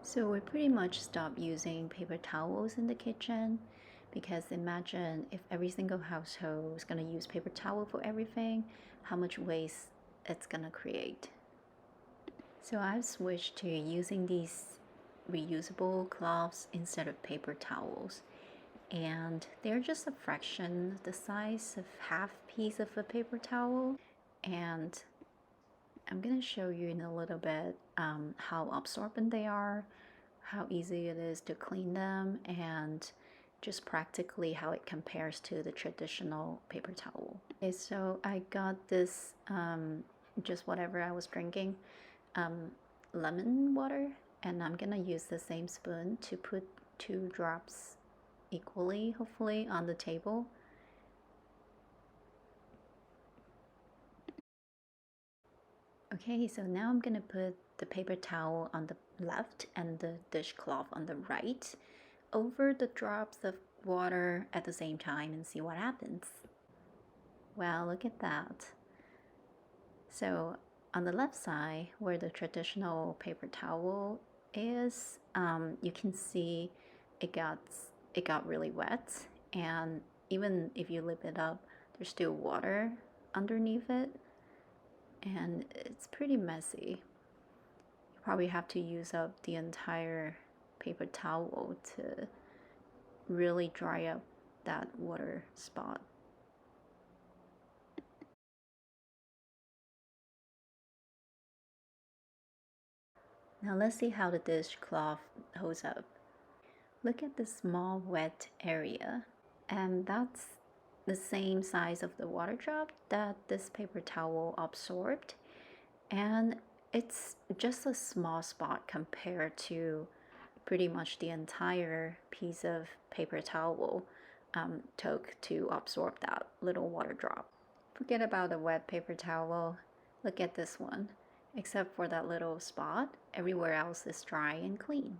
So we pretty much stopped using paper towels in the kitchen because imagine if every single household is going to use paper towel for everything, how much waste it's going to create. So I've switched to using these reusable cloths instead of paper towels. And they're just a fraction the size of half piece of a paper towel. And I'm gonna show you in a little bit how absorbent they are, how easy it is to clean them, and just practically how it compares to the traditional paper towel. Okay, so I got this, just whatever I was drinking, lemon water, and I'm gonna use the same spoon to put 2 drops equally, hopefully, on the table. Okay, so now I'm gonna put the paper towel on the left and the dishcloth on the right over the drops of water at the same time and see what happens. Wow, look at that. So on the left side, where the traditional paper towel is, you can see it got really wet, and even if you lip it up, there's still water underneath it, and it's pretty messy. You probably have to use up the entire paper towel to really dry up that water spot. Now let's see how the dishcloth holds up. Look at the small wet area, and that's the same size of the water drop that this paper towel absorbed, and it's just a small spot compared to pretty much the entire piece of paper towel took to absorb that little water drop. Forget about the wet paper towel. Look at this one. Except for that little spot, everywhere else is dry and clean.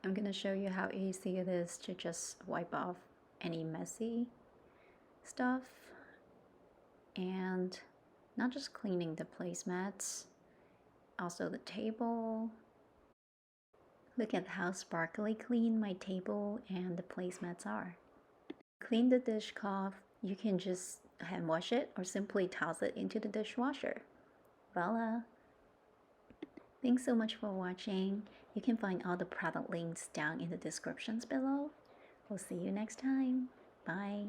I'm gonna show you how easy it is to just wipe off any messy stuff, and not just cleaning the placemats, also the table. Look at how sparkly clean my table and the placemats are. Clean the dishcloth, you can just hand wash it or simply toss it into the dishwasher. Voila! Thanks so much for watching. You can find all the product links down in the descriptions below. We'll see you next time. Bye.